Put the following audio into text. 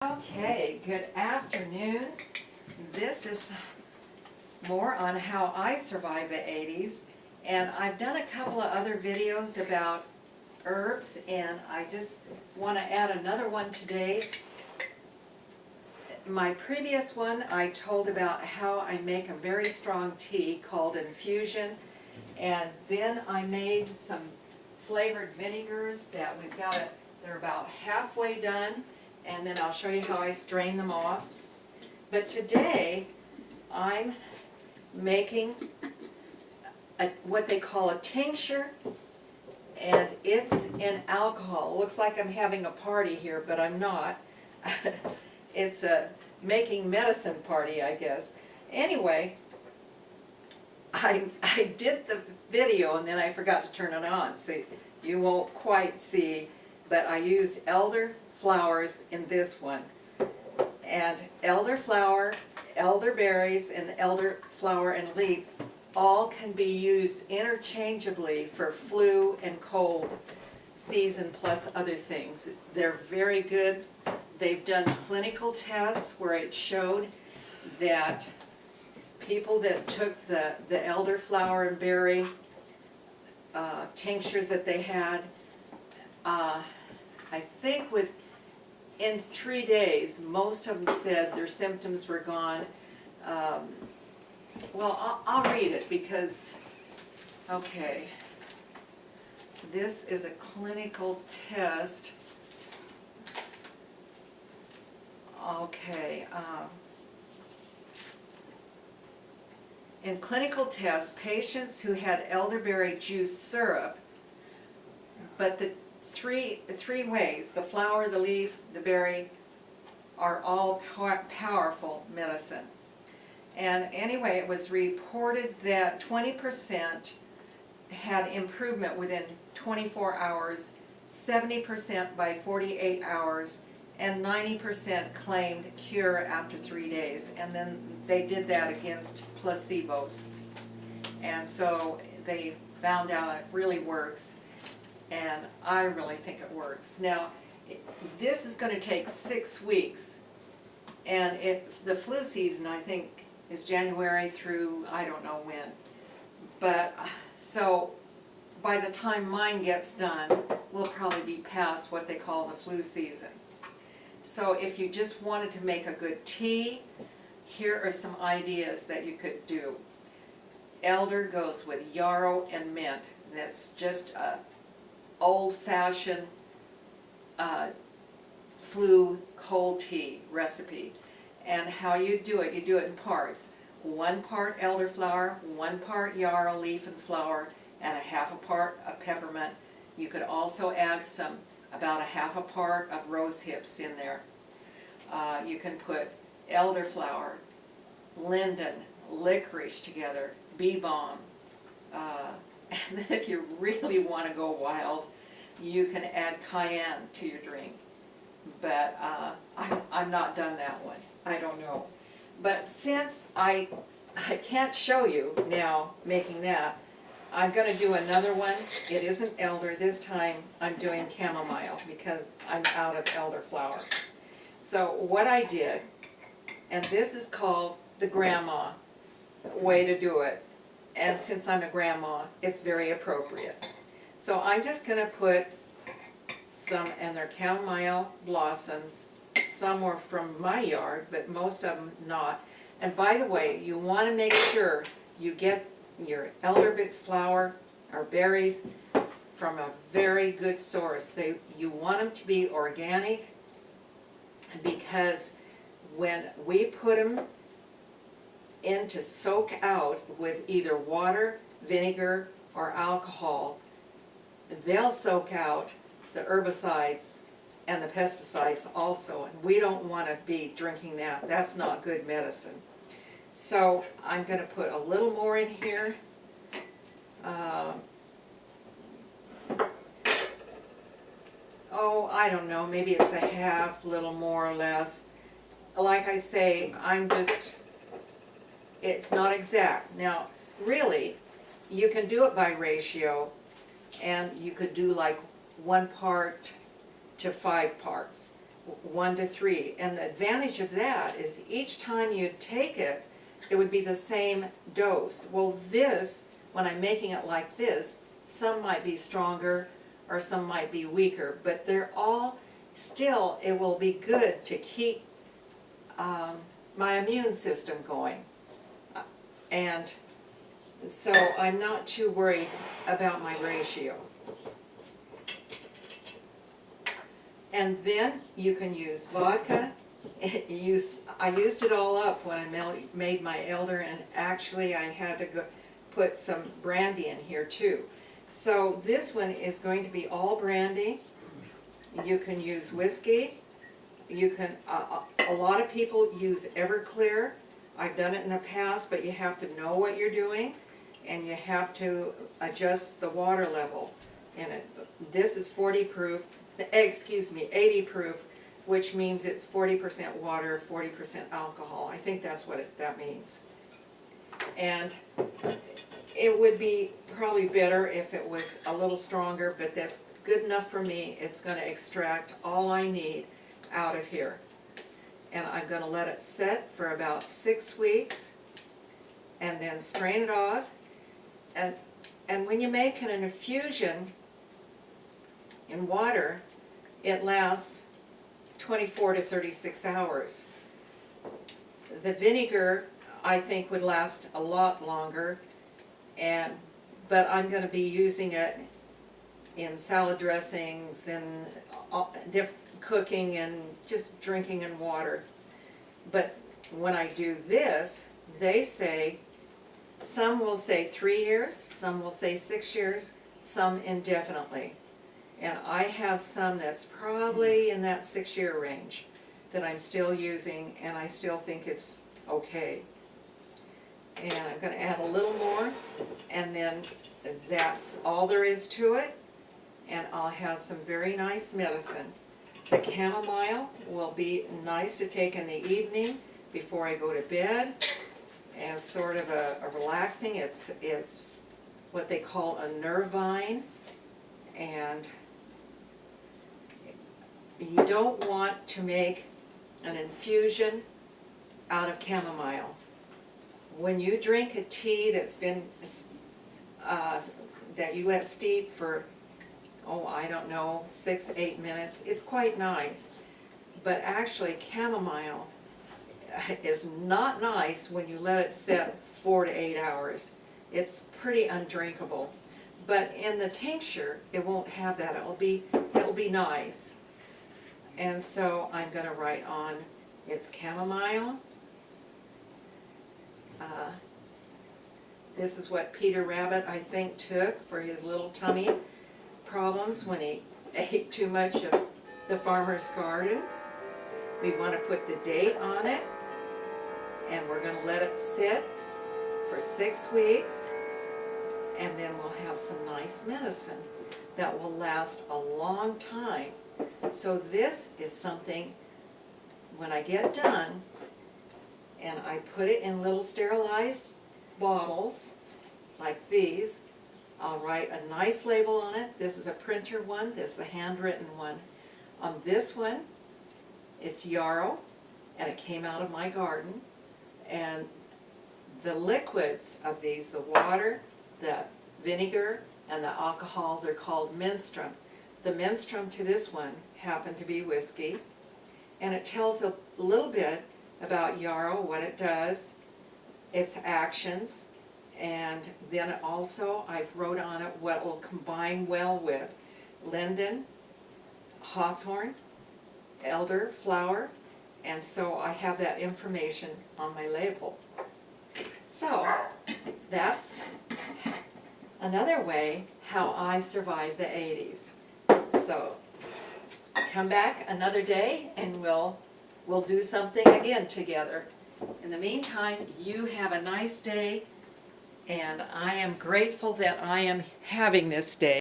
Okay, good afternoon. This is more on how I survived the 80s, and I've done a couple of other videos about herbs, and I just want to add another one today. My previous one I told about how I make a very strong tea called infusion, and then I made some flavored vinegars that they're about halfway done, and then I'll show you how I strain them off. But today I'm making what they call a tincture, and it's in alcohol. It looks like I'm having a party here, but I'm not. It's a making medicine party, I guess. Anyway, I did the video and then I forgot to turn it on, so you won't quite see, but I used elder flowers in this one. And elderflower, elderberries, and elderflower and leaf all can be used interchangeably for flu and cold season plus other things. They're very good. They've done clinical tests where it showed that people that took the elderflower and berry tinctures that they had, I think in 3 days, most of them said their symptoms were gone. Well, I'll read it because, okay, this is a clinical test. Okay. In clinical tests, patients who had elderberry juice syrup, but the three ways, the flower, the leaf, the berry, are all powerful medicine. And anyway, it was reported that 20% had improvement within 24 hours, 70% by 48 hours, and 90% claimed cure after 3 days. And then they did that against placebos. And so they found out it really works, and I really think it works. Now, this is going to take 6 weeks, and the flu season, I think, is January through I don't know when. But so by the time mine gets done, we'll probably be past what they call the flu season. So if you just wanted to make a good tea, here are some ideas that you could do. Elder goes with yarrow and mint. That's just a old-fashioned flu cold tea recipe. And how you do it in parts. 1 part elderflower, 1 part yarrow leaf and flower, and a half a part of peppermint. You could also add about a half a part of rose hips in there. You can put elderflower, linden, licorice together, bee balm. And then if you really want to go wild, you can add cayenne to your drink. But I'm not done that one. I don't know. But since I can't show you now making that, I'm going to do another one. It isn't elder. This time I'm doing chamomile because I'm out of elderflower. So what I did, and this is called the grandma way to do it, and since I'm a grandma, it's very appropriate. So I'm just going to put some, and they're chamomile blossoms. Some were from my yard, but most of them not. And by the way, you want to make sure you get your elderflower or berries from a very good source. You want them to be organic, because when we put them in to soak out with either water, vinegar, or alcohol, they'll soak out the herbicides and the pesticides also, and we don't want to be drinking that. That's not good medicine. So I'm going to put a little more in here. Oh, I don't know, maybe it's a half, little more or less. Like I say, it's not exact. Now, really, you can do it by ratio, and you could do like 1 part to 5 parts. 1 to 3. And the advantage of that is each time you take it, it would be the same dose. Well, this, when I'm making it like this, some might be stronger or some might be weaker, but they're all still, it will be good to keep my immune system going. And so I'm not too worried about my ratio. And then you can use vodka. I used it all up when I made my elder, and actually I had to put some brandy in here too. So this one is going to be all brandy. You can use whiskey. You can, a lot of people use Everclear. I've done it in the past, but you have to know what you're doing, and you have to adjust the water level in it. This is 40 proof, excuse me, 80 proof, which means it's 40% water, 40% alcohol. I think that's what that means. And it would be probably better if it was a little stronger, but that's good enough for me. It's going to extract all I need out of here. And I'm going to let it set for about 6 weeks and then strain it off. And when you make an infusion in water, it lasts 24 to 36 hours. The vinegar, I think, would last a lot longer, but I'm going to be using it in salad dressings and cooking and just drinking in water. But when I do this, they say, some will say 3 years, some will say 6 years, some indefinitely. And I have some that's probably in that 6-year range that I'm still using, and I still think it's okay. And I'm going to add a little more, and then that's all there is to it, and I'll have some very nice medicine. The chamomile will be nice to take in the evening before I go to bed as sort of a relaxing. It's what they call a nervine, and you don't want to make an infusion out of chamomile. When you drink a tea that's been, that you let steep for, oh, I don't know, 6, 8 minutes, it's quite nice. But actually, chamomile is not nice when you let it sit 4 to 8 hours. It's pretty undrinkable. But in the tincture, it won't have that. It'll be nice. And so I'm going to write on it's chamomile. This is what Peter Rabbit, I think, took for his little tummy problems when he ate too much of the farmer's garden. We want to put the date on it, and we're going to let it sit for 6 weeks, and then we'll have some nice medicine that will last a long time. So this is something, when I get done, and I put it in little sterilized bottles like these, I'll write a nice label on it. This is a printer one, this is a handwritten one. On this one, it's yarrow, and it came out of my garden. And the liquids of these, the water, the vinegar, and the alcohol, they're called menstruum. The menstruum to this one happened to be whiskey, and it tells a little bit about yarrow, what it does, its actions, and then also I've wrote on it what will combine well with linden, hawthorn, elder flower, and so I have that information on my label. So that's another way how I survived the 80s. So come back another day and we'll do something again together. In the meantime, you have a nice day, and I am grateful that I am having this day.